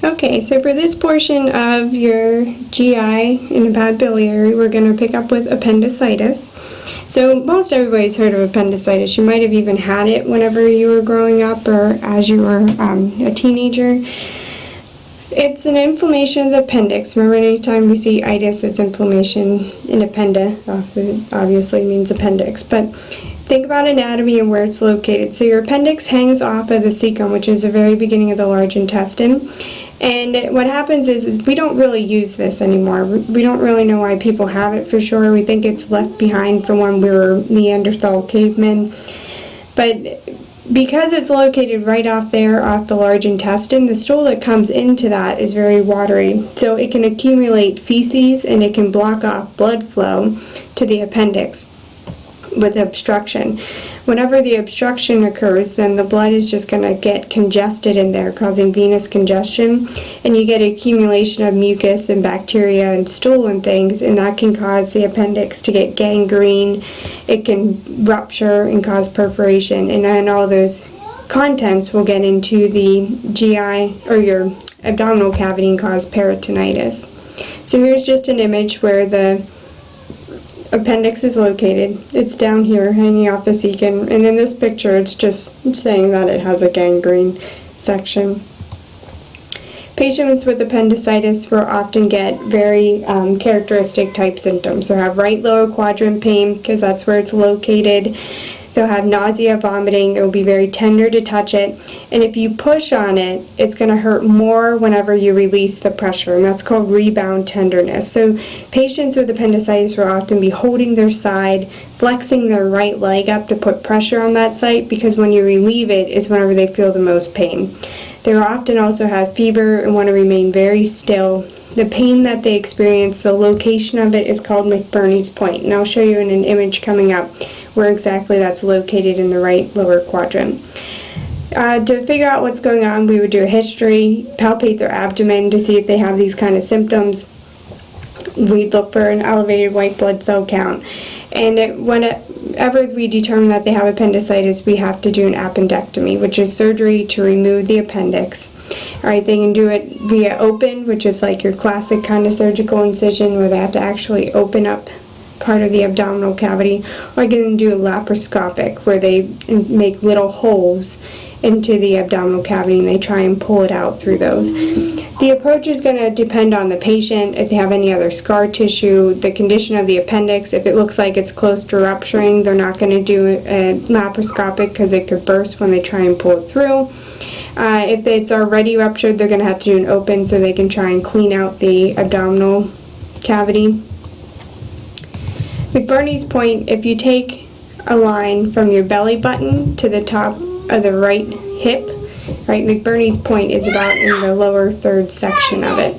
Okay, so for this portion of your GI in a bad biliary, we're going to pick up with appendicitis. So most everybody's heard of appendicitis. You might have even had it whenever you were growing up or as you were a teenager. It's an inflammation of the appendix. Remember, anytime we see itis, it's inflammation in appenda. Obviously means appendix. But think about anatomy and where it's located. So your appendix hangs off of the cecum, which is the very beginning of the large intestine. And what happens is we don't really use this anymore. We don't really know why people have it for sure. We think it's left behind from when we were Neanderthal cavemen. But because it's located right off there, off the large intestine, the stool that comes into that is very watery. So it can accumulate feces and it can block off blood flow to the appendix with obstruction. Whenever the obstruction occurs, then the blood is just going to get congested in there, causing venous congestion, and you get accumulation of mucus and bacteria and stool and things, and that can cause the appendix to get gangrene. It can rupture and cause perforation, and then all those contents will get into the GI or your abdominal cavity and cause peritonitis. So here's just an image where the appendix is located. It's down here hanging off the cecum, and in this picture it's just saying that it has a gangrene section. Patients with appendicitis will often get very characteristic type symptoms. They'll have right lower quadrant pain because that's where it's located. They'll have nausea, vomiting. It will be very tender to touch it. And if you push on it, it's going to hurt more whenever you release the pressure. And that's called rebound tenderness. So patients with appendicitis will often be holding their side, flexing their right leg up to put pressure on that site, because when you relieve it is whenever they feel the most pain. They will often also have fever and want to remain very still. The pain that they experience, the location of it is called McBurney's point. And I'll show you in an image coming up where exactly that's located in the right lower quadrant. To figure out what's going on, we would do a history, palpate their abdomen to see if they have these kind of symptoms. We'd look for an elevated white blood cell count. And whenever we determine that they have appendicitis, we have to do an appendectomy, which is surgery to remove the appendix. Alright, they can do it via open, which is like your classic kind of surgical incision where they have to actually open up part of the abdominal cavity, or they can do a laparoscopic where they make little holes into the abdominal cavity and they try and pull it out through those. The approach is going to depend on the patient, if they have any other scar tissue, the condition of the appendix. If it looks like it's close to rupturing, they're not going to do a laparoscopic because it could burst when they try and pull it through. If it's already ruptured, they're going to have to do an open so they can try and clean out the abdominal cavity. McBurney's point, if you take a line from your belly button to the top of the right hip, right, McBurney's point is about in the lower third section of it.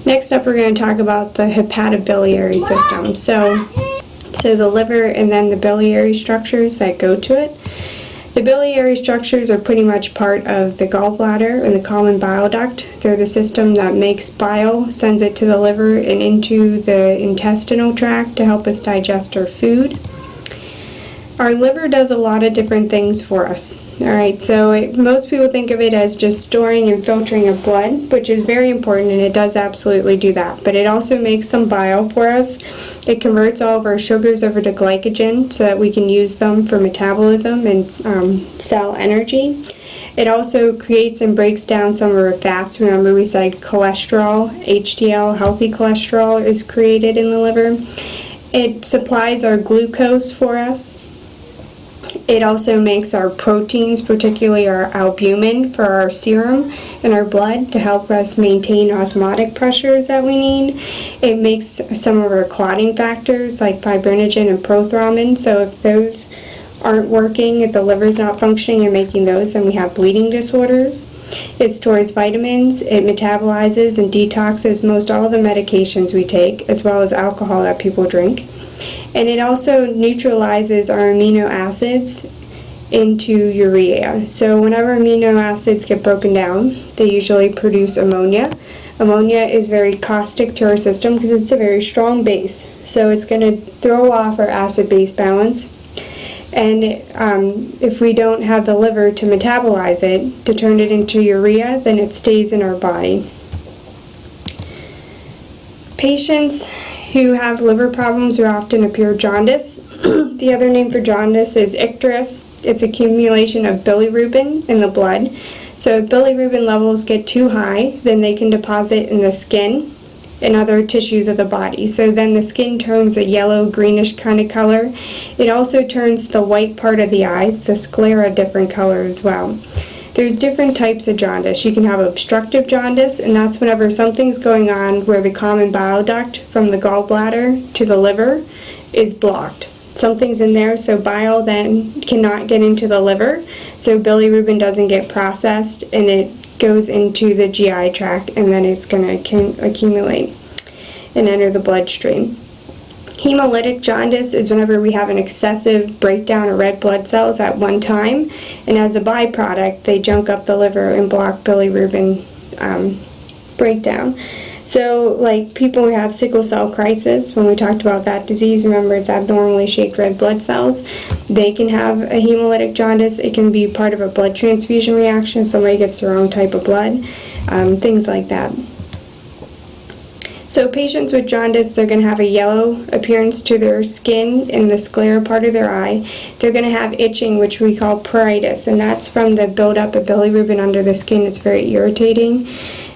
Next up, we're going to talk about the hepatobiliary system. So the liver and then the biliary structures that go to it. The biliary structures are pretty much part of the gallbladder and the common bile duct. They're the system that makes bile, sends it to the liver and into the intestinal tract to help us digest our food. Our liver does a lot of different things for us. Alright, so most people think of it as just storing and filtering of blood, which is very important, and it does absolutely do that. But it also makes some bile for us. It converts all of our sugars over to glycogen so that we can use them for metabolism and cell energy. It also creates and breaks down some of our fats. Remember, we said cholesterol, HDL, healthy cholesterol is created in the liver. It supplies our glucose for us. It also makes our proteins, particularly our albumin for our serum and our blood to help us maintain osmotic pressures that we need. It makes some of our clotting factors like fibrinogen and prothrombin. So if those aren't working, if the liver's not functioning and making those, then we have bleeding disorders. It stores vitamins, it metabolizes and detoxes most all the medications we take, as well as alcohol that people drink. And it also neutralizes our amino acids into urea. So whenever amino acids get broken down, they usually produce ammonia. Ammonia is very caustic to our system because it's a very strong base. So it's going to throw off our acid-base balance. And if we don't have the liver to metabolize it, to turn it into urea, then it stays in our body. Patients who have liver problems will often appear jaundice. The other name for jaundice is icterus. It's accumulation of bilirubin in the blood. So if bilirubin levels get too high, then they can deposit in the skin and other tissues of the body. So then the skin turns a yellow, greenish kind of color. It also turns the white part of the eyes, the sclera, a different color as well. There's different types of jaundice. You can have obstructive jaundice, and that's whenever something's going on where the common bile duct from the gallbladder to the liver is blocked. Something's in there, so bile then cannot get into the liver, so bilirubin doesn't get processed, and it goes into the GI tract, and then it's going to accumulate and enter the bloodstream. Hemolytic jaundice is whenever we have an excessive breakdown of red blood cells at one time, and as a byproduct, they junk up the liver and block bilirubin breakdown. So, like people who have sickle cell crisis, when we talked about that disease, remember it's abnormally shaped red blood cells, they can have a hemolytic jaundice. It can be part of a blood transfusion reaction, somebody gets the wrong type of blood, things like that. So patients with jaundice, they're going to have a yellow appearance to their skin in the sclera part of their eye. They're going to have itching, which we call pruritus, and that's from the buildup of bilirubin under the skin. It's very irritating.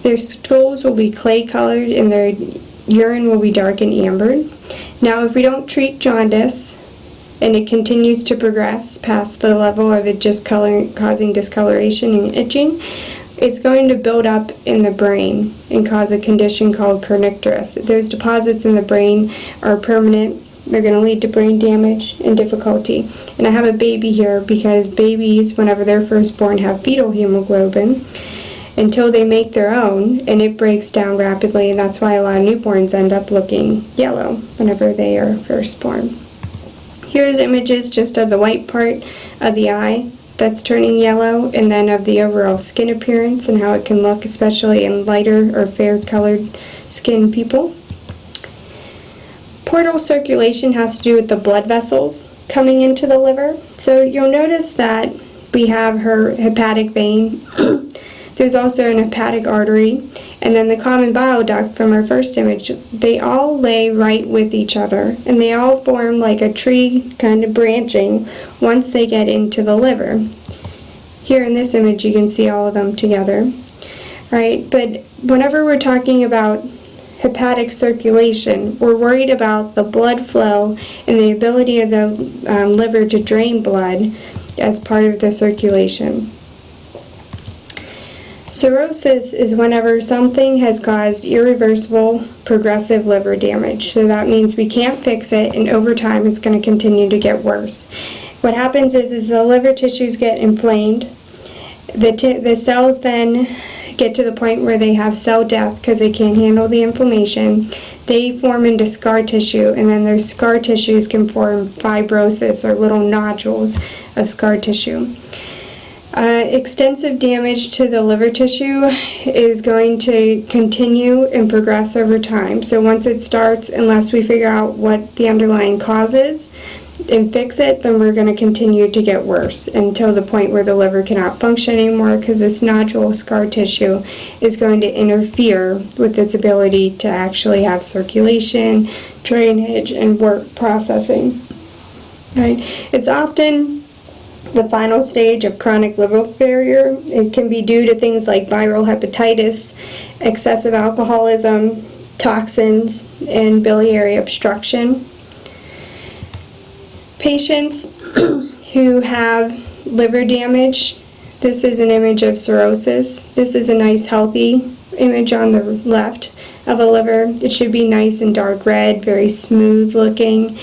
Their stools will be clay-colored, and their urine will be dark and ambered. Now, if we don't treat jaundice, and it continues to progress past the level of it just causing discoloration and itching, it's going to build up in the brain and cause a condition called kernicterus. Those deposits in the brain are permanent. They're going to lead to brain damage and difficulty. And I have a baby here because babies, whenever they're first born, have fetal hemoglobin until they make their own, and it breaks down rapidly, and that's why a lot of newborns end up looking yellow whenever they are first born. Here's images just of the white part of the eye that's turning yellow, and then of the overall skin appearance and how it can look, especially in lighter or fair colored skin people. Portal circulation has to do with the blood vessels coming into the liver. So you'll notice that we have her hepatic vein. There's also an hepatic artery, and then the common bile duct from our first image. They all lay right with each other, and they all form like a tree kind of branching once they get into the liver. Here in this image you can see all of them together, right? But whenever we're talking about hepatic circulation, we're worried about the blood flow and the ability of the liver to drain blood as part of the circulation. Cirrhosis is whenever something has caused irreversible progressive liver damage. So that means we can't fix it, and over time it's going to continue to get worse. What happens is the liver tissues get inflamed. The cells then get to the point where they have cell death because they can't handle the inflammation. They form into scar tissue, and then those scar tissues can form fibrosis or little nodules of scar tissue. Extensive damage to the liver tissue is going to continue and progress over time. So once it starts, unless we figure out what the underlying cause is and fix it, then we're going to continue to get worse until the point where the liver cannot function anymore, because this nodule scar tissue is going to interfere with its ability to actually have circulation, drainage, and work processing. Right? It's often the final stage of chronic liver failure. It can be due to things like viral hepatitis, excessive alcoholism, toxins, and biliary obstruction. Patients who have liver damage, this is an image of cirrhosis. This is a nice healthy image on the left of a liver. It should be nice and dark red, very smooth looking.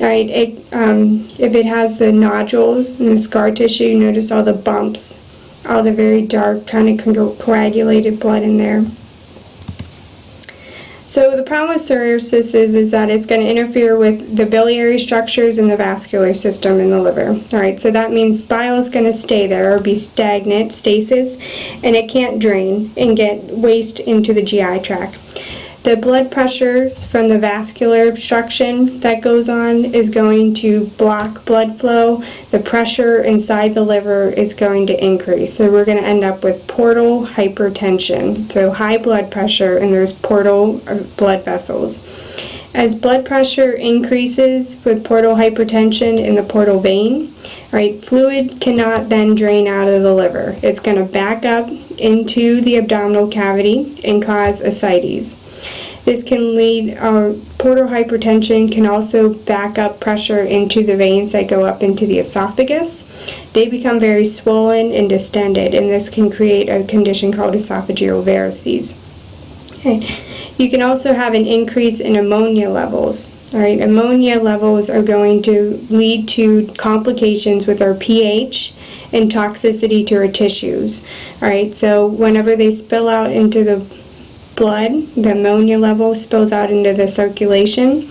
Right, if it has the nodules and the scar tissue, notice all the bumps, all the very dark kind of coagulated blood in there. So the problem with cirrhosis is that it's going to interfere with the biliary structures and the vascular system in the liver. All right, so that means bile is going to stay there or be stasis, and it can't drain and get waste into the GI tract. The blood pressures from the vascular obstruction that goes on is going to block blood flow. The pressure inside the liver is going to increase. So we're going to end up with portal hypertension. So high blood pressure, and there's portal blood vessels. As blood pressure increases with portal hypertension in the portal vein, right, fluid cannot then drain out of the liver. It's going to back up into the abdominal cavity and cause ascites. This can lead, portal hypertension can also back up pressure into the veins that go up into the esophagus. They become very swollen and distended, and this can create a condition called esophageal varices. Okay. You can also have an increase in ammonia levels. All right, ammonia levels are going to lead to complications with our pH and toxicity to our tissues. All right, so whenever they spill out into the blood, the ammonia level spills out into the circulation.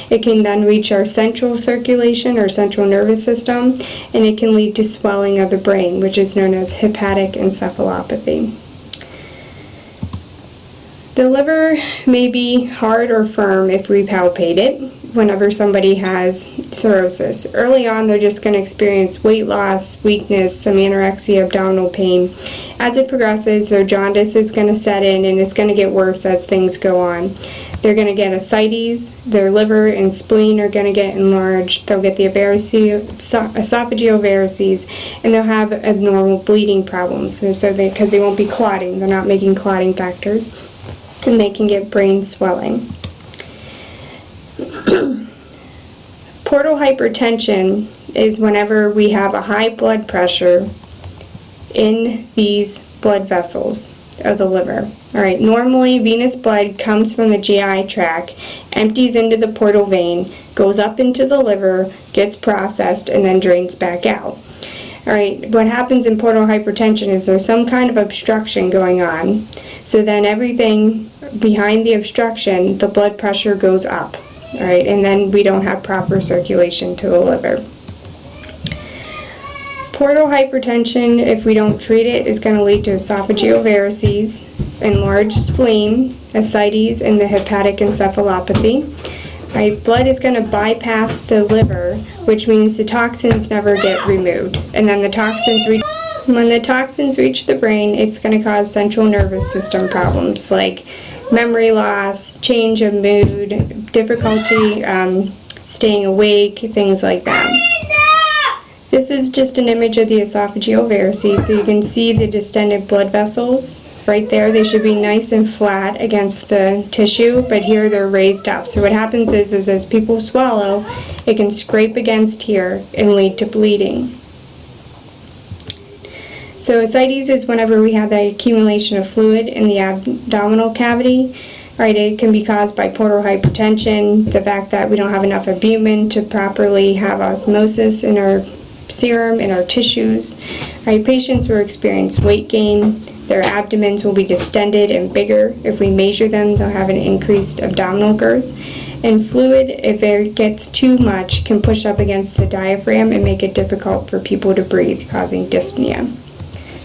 It can then reach our central circulation or central nervous system, and it can lead to swelling of the brain, which is known as hepatic encephalopathy. The liver may be hard or firm if we palpate it whenever somebody has cirrhosis. Early on, they're just going to experience weight loss, weakness, some anorexia, abdominal pain. As it progresses, their jaundice is going to set in, and it's going to get worse as things go on. They're going to get ascites, their liver and spleen are going to get enlarged, they'll get the esophageal varices, and they'll have abnormal bleeding problems because they won't be clotting, they're not making clotting factors, and they can get brain swelling. Portal hypertension is whenever we have a high blood pressure in these blood vessels of the liver. All right, normally venous blood comes from the GI tract, empties into the portal vein, goes up into the liver, gets processed, and then drains back out. All right, what happens in portal hypertension is there's some kind of obstruction going on, so then everything behind the obstruction, the blood pressure goes up. All right, and then we don't have proper circulation to the liver. Portal hypertension, if we don't treat it, is going to lead to esophageal varices, enlarged spleen, ascites, and the hepatic encephalopathy. Right, blood is going to bypass the liver, which means the toxins never get removed, and then when the toxins reach the brain, it's going to cause central nervous system problems like memory loss, change of mood, difficulty staying awake, things like that. This is just an image of the esophageal varices, so you can see the distended blood vessels right there. They should be nice and flat against the tissue, but here they're raised up. So what happens is as people swallow, it can scrape against here and lead to bleeding. So ascites is whenever we have the accumulation of fluid in the abdominal cavity. Right, it can be caused by portal hypertension, the fact that we don't have enough albumin to properly have osmosis in our serum, in our tissues. Right, patients will experience weight gain, their abdomens will be distended and bigger. If we measure them, they'll have an increased abdominal girth. And fluid, if it gets too much, can push up against the diaphragm and make it difficult for people to breathe, causing dyspnea.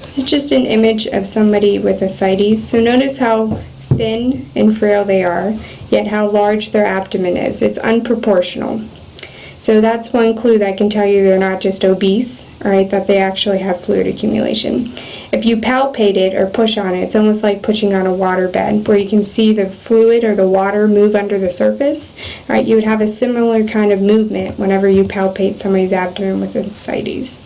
This is just an image of somebody with ascites. So notice how thin and frail they are, yet how large their abdomen is. It's unproportional. So that's one clue that can tell you they're not just obese, right, that they actually have fluid accumulation. If you palpate it or push on it, it's almost like pushing on a water bed where you can see the fluid or the water move under the surface, right? You would have a similar kind of movement whenever you palpate somebody's abdomen with ascites.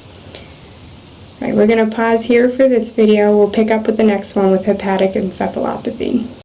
Right, we're going to pause here for this video. We'll pick up with the next one with hepatic encephalopathy.